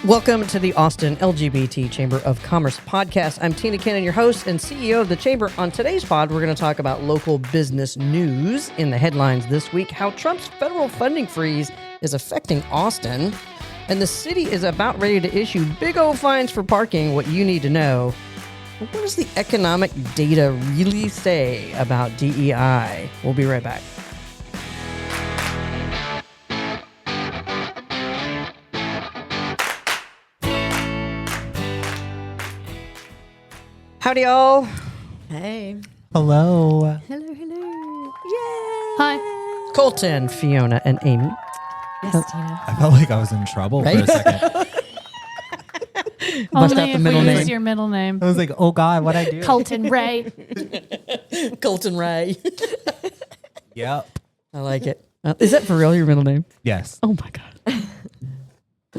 Welcome to the Austin LGBT Chamber of Commerce podcast. I'm Tina Cannon, your host and CEO of the Chamber. On today's pod, we're going to talk about local business news in the headlines this week, how Trump's federal funding freeze is affecting Austin, and the city is about ready to issue big old fines for parking, what you need to know. But what does the economic data really say about DEI? We'll be right back. Howdy, y'all. Hey. Hello. Hello, hello. Yay. Hi. Colton, Fiona, and Amy. Yes, Tina. I felt like I was in trouble for a second. Bust Only out the if middle we name. use your middle name. I was like, oh God, what'd I do? Colton Ray. Colton Ray. Yep. I like it. Is that for real, your middle name? Yes. Oh, my God.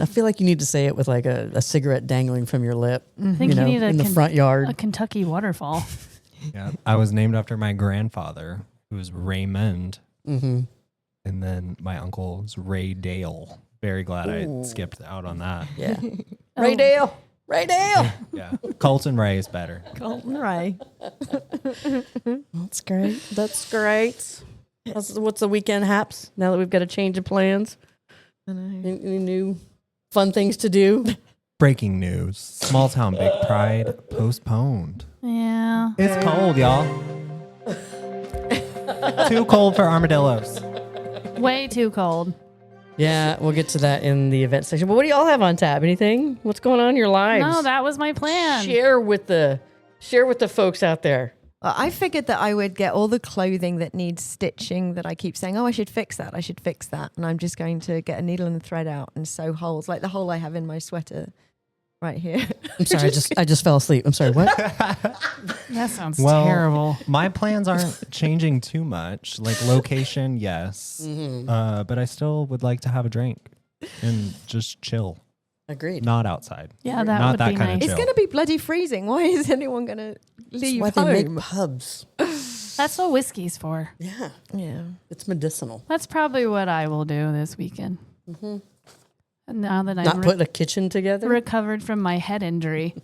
I feel like you need to say it with like a cigarette dangling from your lip. I think you need in the front yard. a Kentucky waterfall. Yeah. I was named after my grandfather, who was Raymond. Mm-hmm. And then my uncle's Ray Dale. Very glad I skipped out on that. Yeah. Ray Dale. Ray Dale. Yeah. Colton Ray is better. Colton Ray. That's great. That's great. What's the weekend haps now that we've got a change of plans? I know. Any new fun things to do? Breaking news. Small town big pride postponed. Yeah. It's cold, y'all. Too cold for armadillos. Way too cold. Yeah, we'll get to that in the event section. But what do y'all have on tap? Anything? What's going on in your lives? No, that was my plan. Share with the folks out there. I figured that I would get all the clothing that needs stitching that I keep saying, oh, I should fix that. I should fix that. And I'm just going to get a needle and a thread out and sew holes, like the hole I have in my sweater right here. I'm sorry, I just fell asleep. I'm sorry, what? That sounds Well, terrible. My plans aren't changing too much. Like location, yes. But I still would like to have a drink and just chill. Agreed. Not outside. Yeah, that Not would that be kind of nice. It's chill. going to be bloody freezing. Why is anyone going to leave That's why home? they make pubs. That's what whiskey's for. Yeah, Yeah. it's medicinal. That's probably what I will do this weekend. Mm-hmm. And now that Not I've putting a kitchen together. recovered from my head injury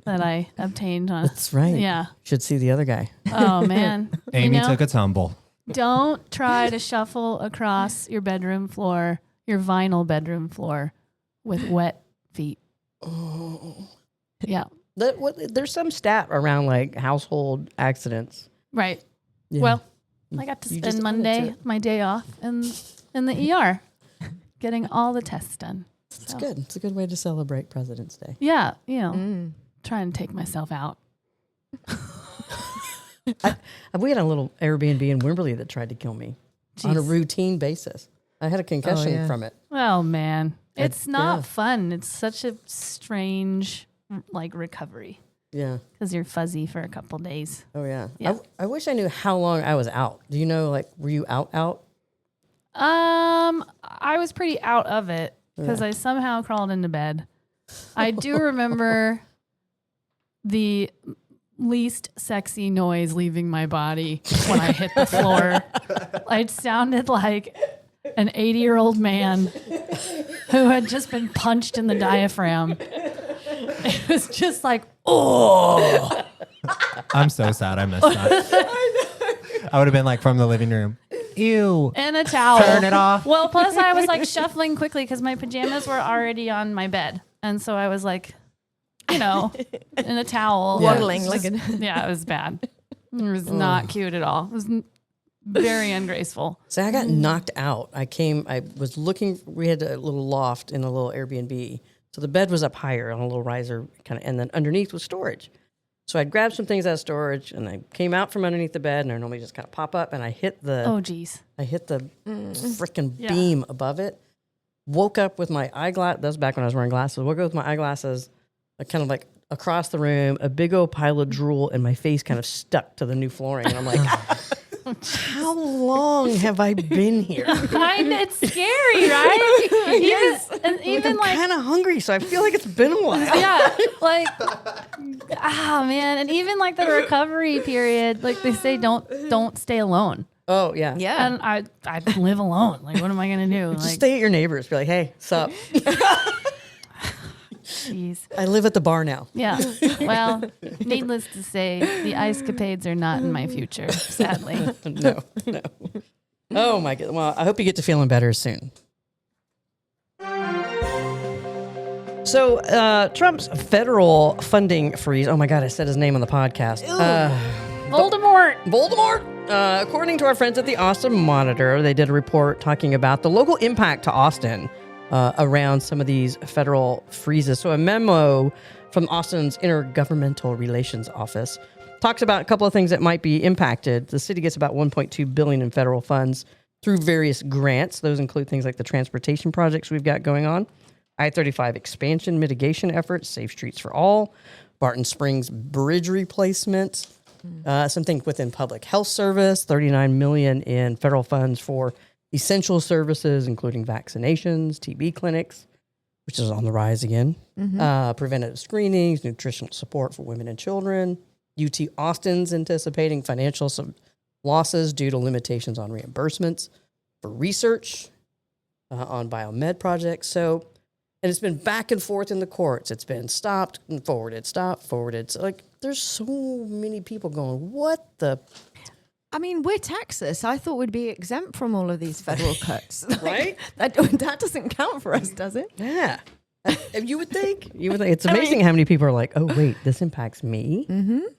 that I obtained on. That's right. Yeah. Should see the other guy. Oh, man. Amy You know, took a tumble. don't try to shuffle across your bedroom floor, your vinyl bedroom floor, with wet feet. Oh. Yeah. There's some stat around like household accidents. Right. Yeah. Well, I got to You just spend added to Monday, it. my day off, in the ER, getting all the tests done. It's So, good. It's a good way to celebrate President's Day. Yeah, try and take myself out. We had a little Airbnb in Wimberley that tried to kill me on a Jeez. routine basis. I had a concussion yeah. from it. Oh man, it's not yeah. fun. It's such a strange recovery Yeah. because you're fuzzy for a couple days. Oh yeah. Yeah. I wish I knew how long I was out. Do you know? Like, were you out? I was pretty out of it because I somehow crawled into bed. I do remember the least sexy noise leaving my body when I hit the floor. It sounded like an 80-year-old man who had just been punched in the diaphragm. It was just like, oh. I'm so sad I missed that. I would have been like from the living room. Ew. And a towel. Turn it off. Well, plus I was like shuffling quickly because my pajamas were already on my bed. And so I was like, in a towel. Waddling It was like just- Yeah, it was bad. It was not cute at all. It was very ungraceful. So I got knocked out. I was looking, we had a little loft in a little Airbnb. So the bed was up higher on a little riser kind of, and then underneath was storage. So I'd grabbed some things out of storage and I came out from underneath the bed and I normally just kind of pop up and I hit the Oh, geez. freaking Yeah. beam above it. Woke up with my eyeglass. That was back when I was wearing glasses. Woke up with my eyeglasses, kind of like across the room, a big old pile of drool, and my face kind of stuck to the new flooring. And I'm like, how long have I been here? It's scary, right? Yes. Even I'm like kind of hungry, so I feel like it's been a while. yeah, like man, and even like the recovery period, like they say, don't stay alone. Oh yeah, Yeah. And I live alone. Like, what am I gonna do? Just Like, stay at your neighbors. Be like, hey, sup? Jeez. I live at the bar now. Yeah. Well, needless to say, the ice capades are not in my future, sadly. No. Oh my god. Well, I hope you get to feeling better soon. So, Trump's federal funding freeze. Oh my god, I said his name on the podcast. Voldemort. According to our friends at the Austin Monitor, they did a report talking about the local impact to Austin around some of these federal freezes. So a memo from Austin's Intergovernmental Relations Office talks about a couple of things that might be impacted. The city gets about $1.2 billion in federal funds through various grants. Those include things like the transportation projects we've got going on, I-35 expansion mitigation efforts, Safe Streets for All, Barton Springs Bridge replacement, something within public health service, $39 million in federal funds for essential services, including vaccinations, TB clinics, which is on the rise again, preventative screenings, nutritional support for women and children. UT Austin's anticipating financial losses due to limitations on reimbursements for research on biomed projects. So, and it's been back and forth in the courts. It's been stopped and forwarded, stopped, forwarded. So, like, there's so many people going, what the? I mean, we're Texas. I thought we'd be exempt from all of these federal cuts. Right? That doesn't count for us, does it? Yeah. You would think. It's amazing how many people are like, oh, wait, this impacts me?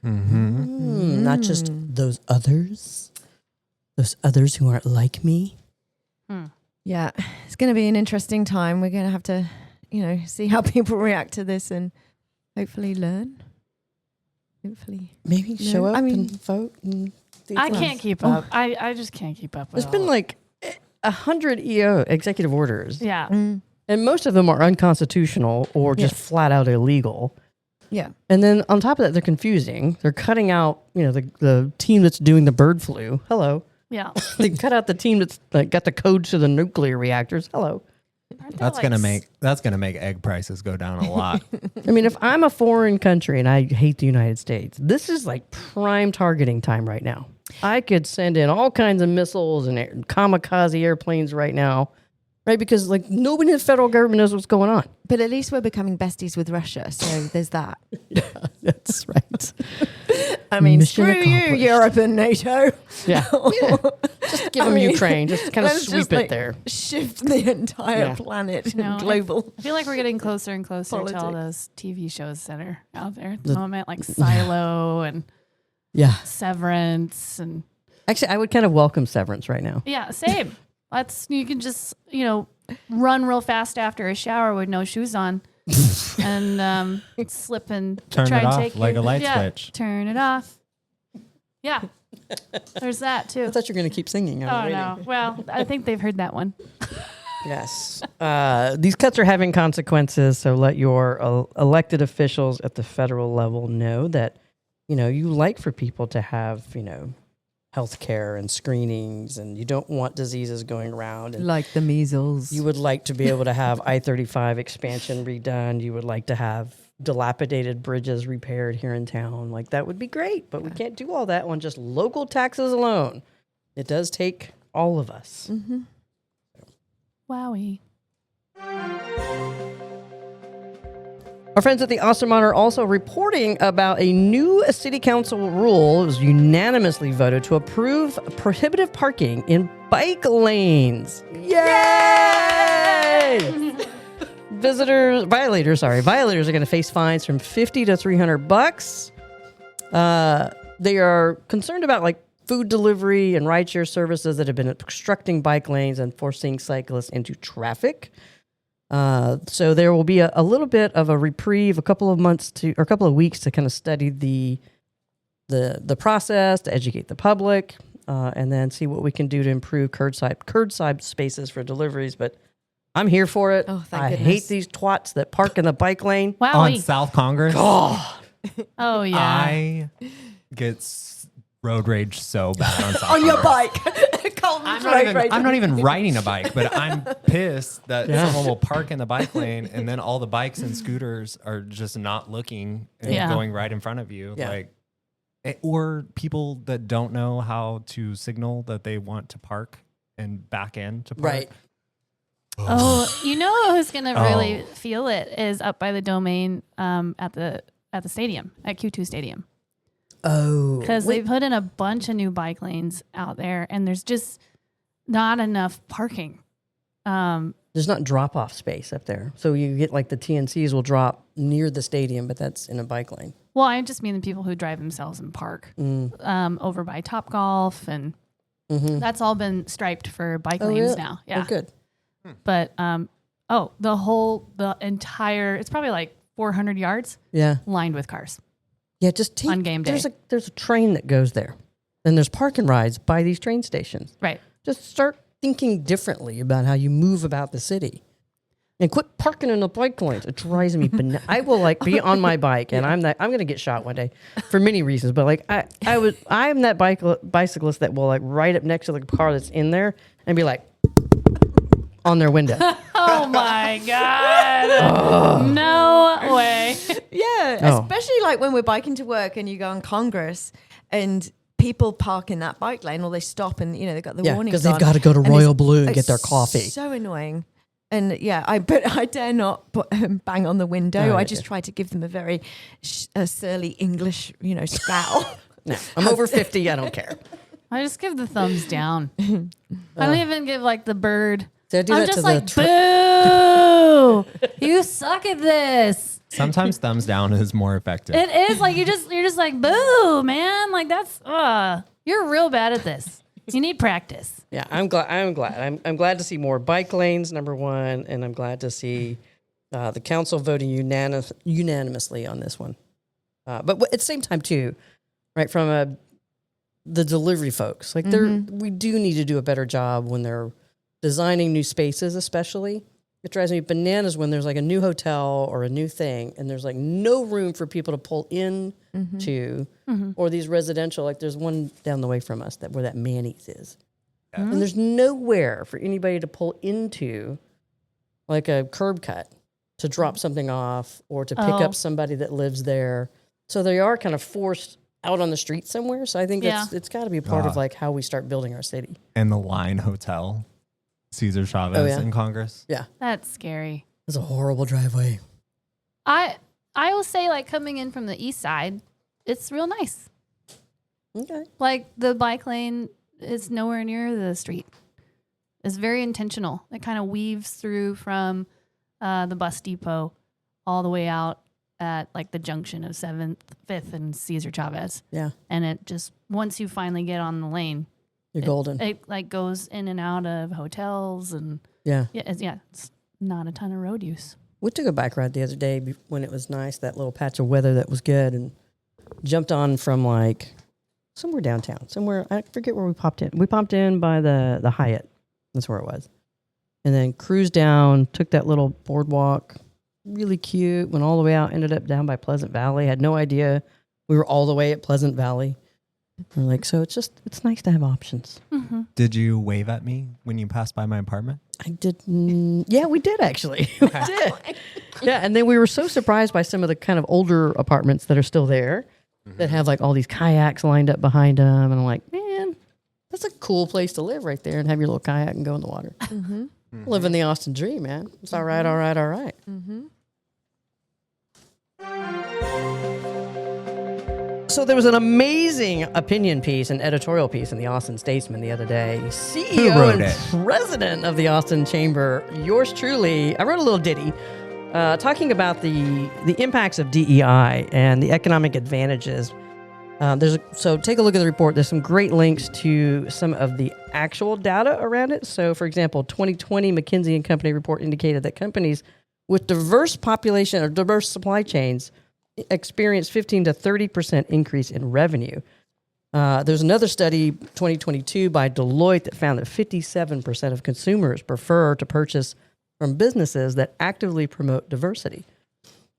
Not just those others who aren't like me. Yeah, it's going to be an interesting time. We're going to have to, see how people react to this and hopefully learn. Maybe show up and vote. And I can't keep up. I just can't keep up with There's been like 100 EO executive orders. Yeah. And most of them are unconstitutional or just flat out illegal. Yeah. And then on top of that, they're confusing. They're cutting out, the team that's doing the bird flu. Hello. Yeah. They cut out the team that's got the codes to the nuclear reactors. Hello. That's gonna make egg prices go down a lot. I mean, if I'm a foreign country and I hate the United States, this is like prime targeting time right now. I could send in all kinds of missiles and kamikaze airplanes right now, right? Because like nobody in the federal government knows what's going on. But at least we're becoming besties with Russia, so there's that. Yeah, that's right. I mean, Mission screw you, accomplished. Europe and NATO. Yeah. Just give them Ukraine. Just kind of Let's sweep just, it there. Shift the entire planet and global. I feel like we're getting closer and closer to all Politics. those TV shows that are out there at the moment, like Silo and Severance. And Actually, I would kind of welcome Severance right now. yeah, same. You can just, run real fast after a shower with no shoes on and slip and Turn try it and off take like a light switch. Turn it off. Yeah. There's that too. I thought you were going to keep singing. Oh, no. Well, I think they've heard that one. Yes. These cuts are having consequences, so let your elected officials at the federal level know that, you like for people to have, health care and screenings, and you don't want diseases going around. And Like the measles. you would like to be able to have I-35 expansion redone. You would like to have dilapidated bridges repaired here in town. Like, that would be great, but we can't do all that on just local taxes alone. It does take all of us. Wowie. Our friends at the Austin Monitor are also reporting about a new city council rule. It was unanimously voted to approve prohibitive parking in bike lanes. Yay! Violators are going to face fines from $50 to $300. They are concerned about like food delivery and rideshare services that have been obstructing bike lanes and forcing cyclists into traffic. So there will be a little bit of a reprieve, a couple of weeks to kind of study the process, to educate the public, and then see what we can do to improve curbside spaces for deliveries. But I'm here for it. Oh, thank I goodness. hate these twats that park in the bike lane. Wowie. On South Congress, Oh, Oh, yeah. I get road rage so bad on South On your Congress. bike. Colton's I'm not even riding a bike, but I'm pissed that someone will park in the bike lane and then all the bikes and scooters are just not looking and going right in front of you. Yeah. Or people that don't know how to signal that they want to park and back in to park. right. Oh, you know who's gonna really feel it is up by the Domain at the stadium, at Q2 Stadium. Oh, because they put in a bunch of new bike lanes out there, and there's just not enough parking. There's not drop-off space up there. So you get like the TNCs will drop near the stadium, but that's in a bike lane. Well, I just mean the people who drive themselves and park over by Topgolf, and that's all been striped for bike lanes now. Yeah. Oh, good. But the entire, it's probably like 400 yards lined with cars. Yeah, just take, on game day. There's a train that goes there, and there's parking rides by these train stations. Right. Just start thinking differently about how you move about the city, and quit parking in the bike lanes. It drives me bananas. I will like be on my bike, and I'm going to get shot one day for many reasons. But like I'm that bicyclist that will like ride up next to the car that's in there and be like on their window. Oh my God. No way. Yeah, especially like when we're biking to work and you go on Congress and people park in that bike lane or they stop and, they've got the warning because they've got to go to Royal Blue and get their coffee. So annoying. And I dare not bang on the window. I just try to give them a very surly English, scowl. No, I'm over 50. I don't care. I just give the thumbs down. I don't even give like the bird. So I'm just like, boo! You suck at this. Sometimes thumbs down is more effective. It is like you're just like, boo, man. Like that's you're real bad at this. You need practice. Yeah, I'm glad. I'm glad to see more bike lanes, number one, and I'm glad to see the council voting unanimously on this one. But at the same time, too, right, from the delivery folks, like we do need to do a better job when they're designing new spaces, especially. It drives me bananas when there's like a new hotel or a new thing and there's like no room for people to pull in to or these residential, like there's one down the way from us where that Manny's is. And there's nowhere for anybody to pull into like a curb cut to drop something off or to pick up somebody that lives there. So they are kind of forced out on the street somewhere. So I think it's got to be part of like how we start building our city. And the Line Hotel. Cesar Chavez in Congress. Yeah. That's scary. It's a horrible driveway. I will say, like, coming in from the east side, it's real nice. Okay. Like, the bike lane is nowhere near the street. It's very intentional. It kind of weaves through from the bus depot all the way out at, like, the junction of 7th, 5th, and Cesar Chavez. Yeah. And it just, once you finally get on the lane, you're golden. It like goes in and out of hotels and it's not a ton of road use. We took a bike ride the other day when it was nice, that little patch of weather that was good, and jumped on from like somewhere downtown, somewhere, I forget where we popped in. We popped in by the Hyatt. That's where it was. And then cruised down, took that little boardwalk, really cute, went all the way out, ended up down by Pleasant Valley. Had no idea we were all the way at Pleasant Valley. We're like, so it's nice to have options. Mm-hmm. Did you wave at me when you passed by my apartment? I did. Yeah, we did actually. We did. Yeah, and then we were so surprised by some of the kind of older apartments that are still there that have like all these kayaks lined up behind them. And I'm like, man, that's a cool place to live right there and have your little kayak and go in the water. Living the Austin dream, man. It's all right, all right, all right. So there was an amazing opinion piece, an editorial piece in the Austin Statesman the other day. CEO and president of the Austin Chamber, yours truly, I wrote a little ditty talking about the impacts of DEI and the economic advantages. So take a look at the report. There's some great links to some of the actual data around it. So, for example, 2020 McKinsey & Company report indicated that companies with diverse population or diverse supply chains experienced 15 to 30% increase in revenue. There's another study, 2022, by Deloitte that found that 57% of consumers prefer to purchase from businesses that actively promote diversity.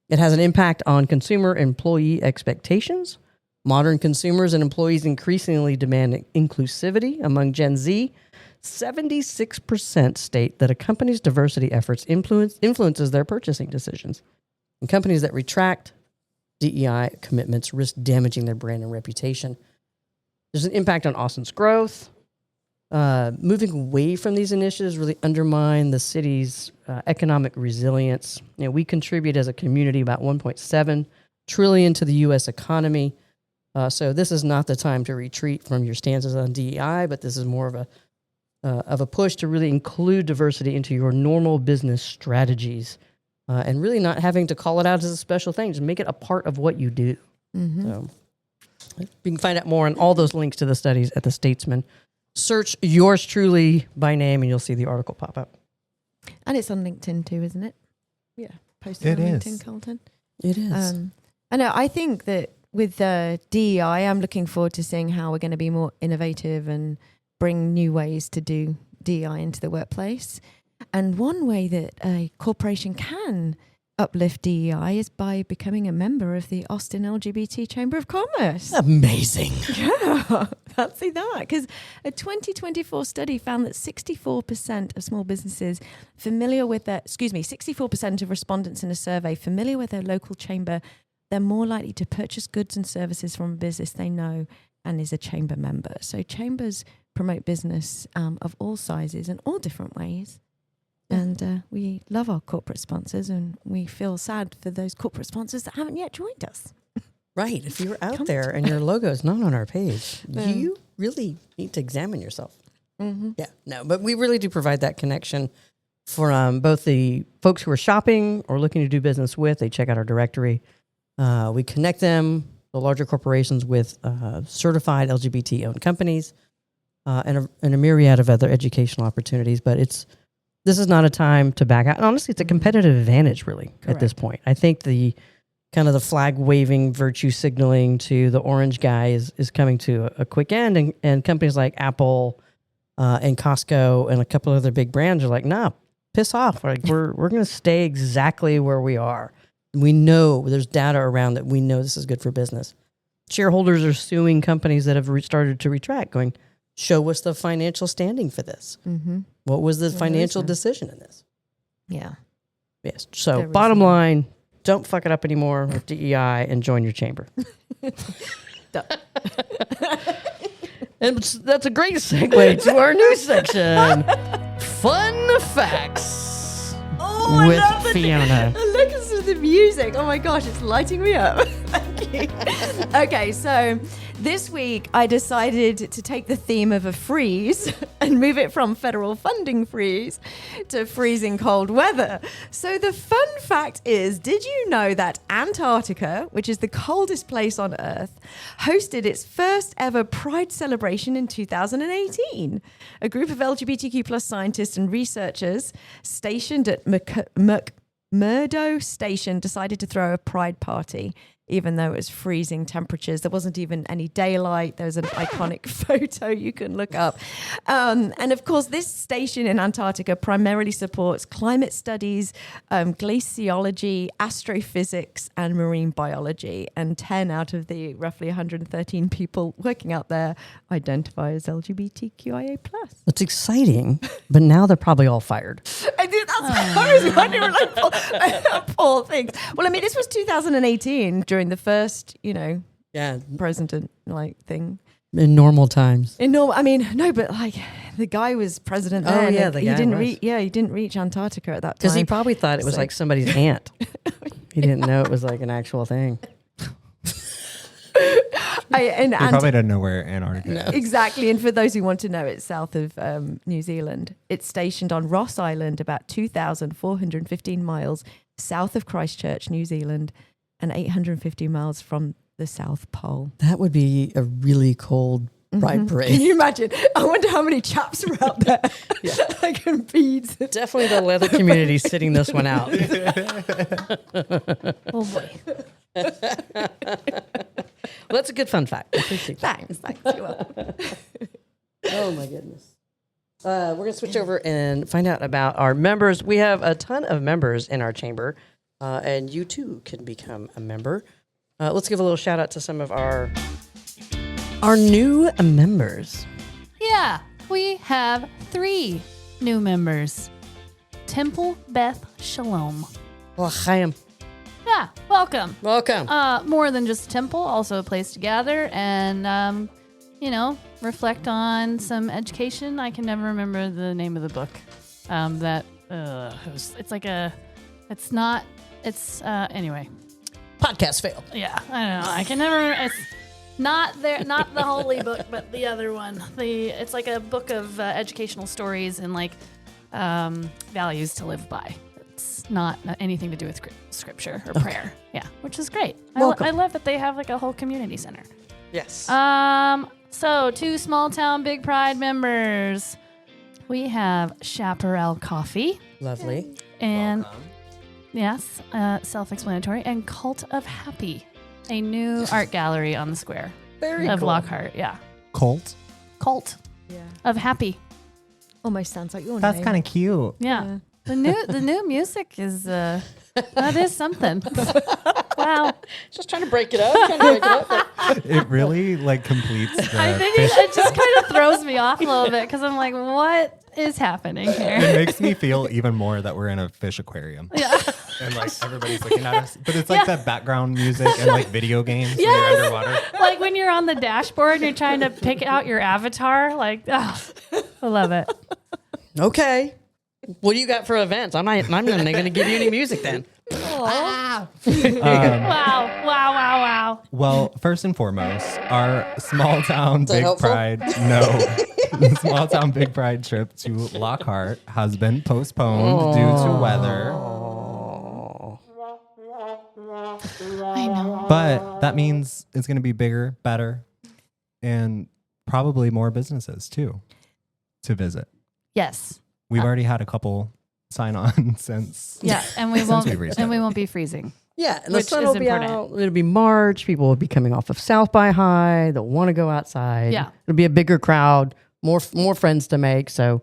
It has an impact on consumer employee expectations. Modern consumers and employees increasingly demand inclusivity. Among Gen Z, 76% state that a company's diversity efforts influences their purchasing decisions. And companies that retract DEI commitments risk damaging their brand and reputation. There's an impact on Austin's growth. moving away from these initiatives really undermine the city's economic resilience. We contribute as a community about $1.7 trillion to the U.S. economy. So this is not the time to retreat from your stances on DEI, but this is more of a push to really include diversity into your normal business strategies, and really not having to call it out as a special thing. Just make it a part of what you do. Mm-hmm. So you can find out more on all those links to the studies at The Statesman. Search yours truly by name, and you'll see the article pop up. And it's on LinkedIn too, isn't it? Yeah, posted on LinkedIn, Colton. It is. I know. I think that with DEI, I'm looking forward to seeing how we're going to be more innovative and bring new ways to do DEI into the workplace. And one way that a corporation can uplift DEI is by becoming a member of the Austin LGBT Chamber of Commerce. Amazing. Yeah, fancy that. Because a 2024 study found that 64% of small businesses 64% of respondents in a survey familiar with their local chamber, they're more likely to purchase goods and services from a business they know and is a chamber member. So chambers promote business of all sizes and all different ways. And we love our corporate sponsors, and we feel sad for those corporate sponsors that haven't yet joined us. Right. If you're out there and your logo is not on our page, you really need to examine yourself. Mm-hmm. Yeah. No, but we really do provide that connection for both the folks who are shopping or looking to do business with. They check out our directory. We connect them, the larger corporations, with certified LGBT-owned companies and a myriad of other educational opportunities. But this is not a time to back out. And honestly, it's a competitive advantage, really, at this point. I think the kind of the flag-waving, virtue signaling to the orange guy is coming to a quick end. And companies like Apple and Costco and a couple of other big brands are like, nah, piss off. Like, we're going to stay exactly where we are. We know there's data around that. We know this is good for business. Shareholders are suing companies that have started to retract, going, show us the financial standing for this. Mm-hmm. What was the financial decision in this? Yeah. Yes. So bottom line, don't fuck it up anymore with DEI and join your chamber. And that's a great segue to our new section, Fun Facts with Fiona. Look at the music. Oh my gosh, it's lighting me up. Thank you. Okay, so this week I decided to take the theme of a freeze and move it from federal funding freeze to freezing cold weather. So the fun fact is, did you know that Antarctica, which is the coldest place on Earth, hosted its first ever Pride celebration in 2018? A group of LGBTQ plus scientists and researchers stationed at McMurdo Station decided to throw a Pride party, even though it was freezing temperatures. There wasn't even any daylight. There's an iconic photo you can look up. And of course, this station in Antarctica primarily supports climate studies, glaciology, astrophysics, and marine biology. And 10 out of the roughly 113 people working out there identify as LGBTQIA+. That's exciting, but now they're probably all fired. I did. That's what I was wondering. Like, poor things. Well, I mean, this was 2018 during the first, president thing. In normal times. I mean, no, but like the guy was president then. Oh yeah, he didn't reach Antarctica at that time. Because he probably thought it was like somebody's aunt. He didn't know it was like an actual thing. He probably doesn't know where Antarctica is. Exactly. And for those who want to know, it's south of New Zealand. It's stationed on Ross Island, about 2,415 miles south of Christchurch, New Zealand, and 850 miles from the South Pole. That would be a really cold Pride parade. Can you imagine? I wonder how many chaps are out there. Yeah. Like in beads. Definitely the leather community sitting this one out. Oh boy. Well, that's a good fun fact. I appreciate that. Thanks. You're welcome. Oh my goodness. We're going to switch over and find out about our members. We have a ton of members in our chamber, and you too can become a member. Let's give a little shout out to some of our new members. Yeah, we have 3 new members. Temple Beth Shalom. Well, hi. Yeah, welcome. Welcome. More than just a temple, also a place to gather and reflect on some education. I can never remember the name of the book. Anyway. Podcast fail. Yeah, I don't know. I can never. It's not the holy book, but the other one. It's like a book of educational stories and like values to live by. It's not anything to do with scripture or prayer. Yeah, which is great. I love that they have like a whole community center. Yes. So 2 Small Town Big Pride members. We have Chaparral Coffee. Lovely. And Welcome. yes, self-explanatory. And Cult of Happy, a new art gallery on the square Very of cool. Lockhart. Yeah. Cult. Cult Yeah. of Happy. Almost sounds like your That's name. kind of cute. Yeah. The new music is that is something. Wow. Just trying to break it up. It really like completes the I think fish. it just kind of throws me off a little bit because I'm like, what is happening here? It makes me feel even more that we're in a fish aquarium. Yeah. And like everybody's looking at us. But it's like that background music and like video games when Yes. you're underwater. Like when you're on the dashboard and you're trying to pick out your avatar. Like, I love it. Okay. What do you got for events? I'm not going to give you any music then. Wow. Well, first and foremost, our small town that big helpful? pride small town big pride trip to Lockhart has been postponed due to weather. I know. But that means it's going to be bigger, better, and probably more businesses too to visit. Yes. We've already had a couple sign on since. Yeah, and we Since won't we restarted. and we won't be freezing. Yeah, and the Which sun is will be important. out. It'll be March. People will be coming off of South by High. They'll want to go outside. Yeah. It'll be a bigger crowd, more friends to make. So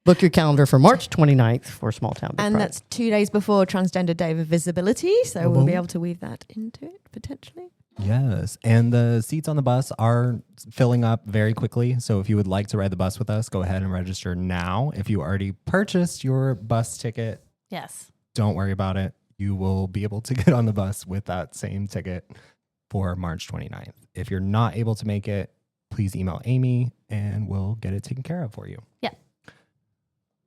book your calendar for March 29th for Small Town Big And Pride. that's 2 days before Transgender Day of Visibility, so we'll be able to weave that into it potentially. Yes. And the seats on the bus are filling up very quickly. So if you would like to ride the bus with us, go ahead and register now. If you already purchased your bus ticket, Yes. don't worry about it. You will be able to get on the bus with that same ticket for March 29th. If you're not able to make it, please email Amy and we'll get it taken care of for you. Yeah.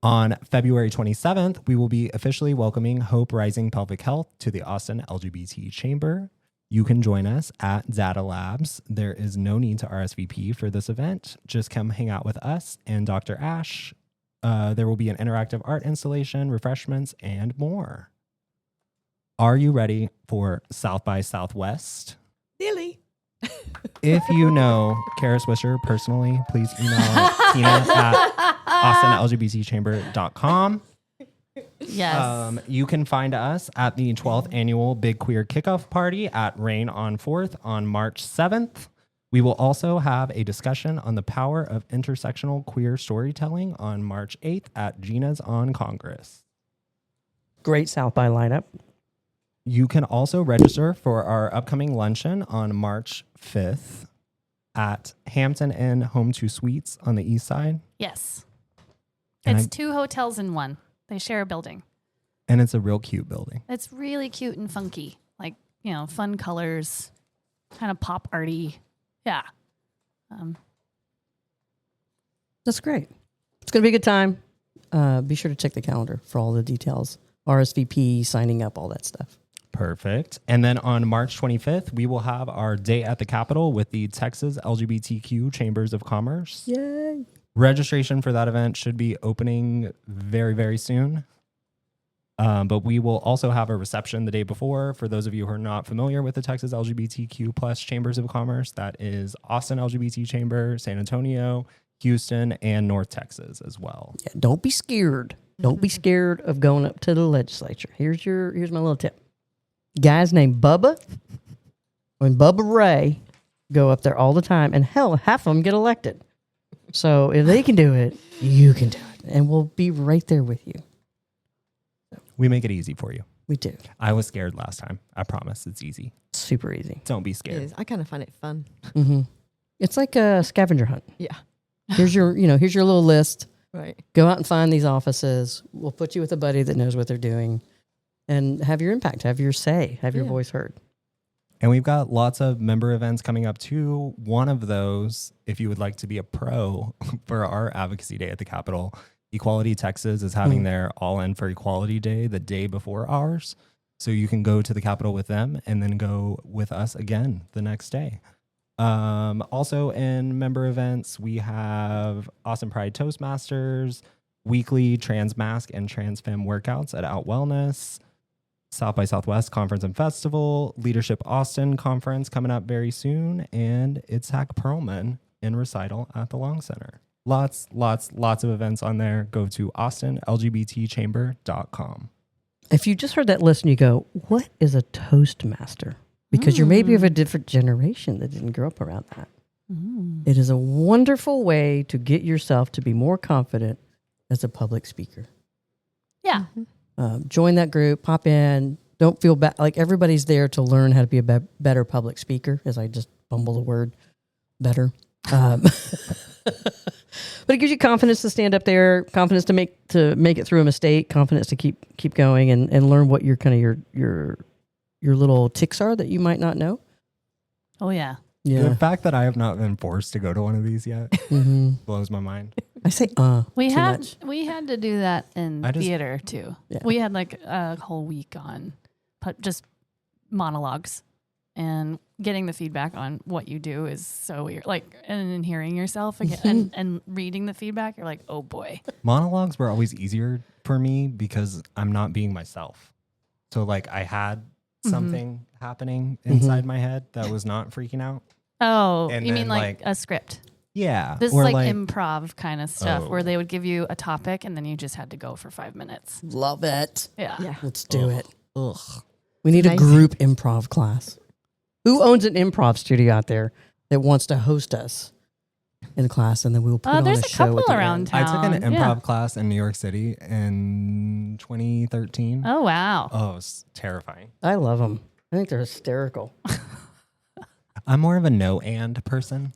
On February 27th, we will be officially welcoming Hope Rising Pelvic Health to the Austin LGBT Chamber. You can join us at Data Labs. There is no need to RSVP for this event. Just come hang out with us and Dr. Ash. There will be an interactive art installation, refreshments, and more. Are you ready for South by Southwest? Nearly. If you know Kara Swisher personally, please email Tina at AustinLGBTChamber.com. Yes. You can find us at the 12th annual Big Queer Kickoff Party at Rain on 4th on March 7th. We will also have a discussion on the power of intersectional queer storytelling on March 8th at Gina's on Congress. Great South by lineup. You can also register for our upcoming luncheon on March 5th at Hampton Inn Home 2 Suites on the east side. Yes. And It's 2 hotels in one. They share a building. And it's a real cute building. It's really cute and funky. Like, fun colors, kind of pop arty. Yeah. That's great. It's going to be a good time. Be sure to check the calendar for all the details. RSVP, signing up, all that stuff. Perfect. And then on March 25th, we will have our Day at the Capitol with the Texas LGBTQ Chambers of Commerce. Yay. Registration for that event should be opening very, very soon. But we will also have a reception the day before. For those of you who are not familiar with the Texas LGBTQ plus Chambers of Commerce, that is Austin LGBT Chamber, San Antonio, Houston, and North Texas as well. Yeah, don't be scared. Don't be scared of going up to the legislature. Here's my little tip. Guys named Bubba and Bubba Ray go up there all the time, and hell, half of them get elected. So if they can do it, you can do it, and we'll be right there with you. We make it easy for you. We do. I was scared last time. I promise it's easy. Super easy. Don't be It scared. is. I kind of find it fun. Mm-hmm. It's like a scavenger hunt. Yeah. Here's your little list. Right. Go out and find these offices. We'll put you with a buddy that knows what they're doing, and have your impact, have your say, have your Yeah. voice heard. And we've got lots of member events coming up too. One of those, if you would like to be a pro for our advocacy day at the Capitol, Equality Texas is having their All In for Equality Day the day before ours. So you can go to the Capitol with them and then go with us again the next day. Also in member events, we have Austin Pride Toastmasters, weekly trans mask and trans femme workouts at Out Wellness, South by Southwest Conference and Festival, Leadership Austin Conference coming up very soon, and Itzhak Perlman in recital at the Long Center. Lots of events on there. Go to AustinLGBTChamber.com. If you just heard that list and you go, what is a Toastmaster? Because you're maybe of a different generation that didn't grow up around that. It is a wonderful way to get yourself to be more confident as a public speaker. Yeah. Join that group, pop in. Don't feel bad. Like everybody's there to learn how to be a better public speaker, as I just bumble the word better. But it gives you confidence to stand up there, confidence to make it through a mistake, confidence to keep going and learn what your kind of your little tics are that you might not know. Oh yeah. Yeah. The fact that I have not been forced to go to one of these yet blows my mind. I say we too had much. we had to do that in theater too. Yeah. We had like a whole week on just monologues, and getting the feedback on what you do is so weird. Like, and then hearing yourself again and reading the feedback, you're like, oh boy. Monologues were always easier for me because I'm not being myself. So like I had something happening inside my head that was not freaking out. Oh, And you then, mean like a script? Yeah. This is or like improv kind of stuff where Oh. they would give you a topic and then you just had to go for 5 minutes. Love it. Yeah. Let's do it. Ugh. We need a Nice. group improv class. Who owns an improv studio out there that wants to host us in class, and then we will put on There's a a show couple at the around end. town. I took an Yeah. improv class in New York City in 2013. Oh, wow. Oh, it's terrifying. I love them. I think they're hysterical. I'm more of a no and person.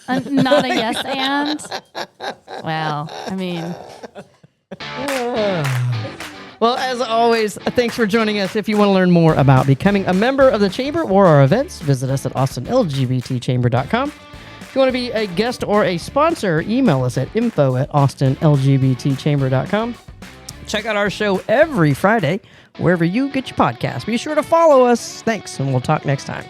Not a yes and? Wow. I mean, Well, as always, thanks for joining us. If you want to learn more about becoming a member of the Chamber or our events, visit us at AustinLGBTChamber.com. If you want to be a guest or a sponsor, email us at info@AustinLGBTChamber.com. Check out our show every Friday, wherever you get your podcast. Be sure to follow us. Thanks, and we'll talk next time.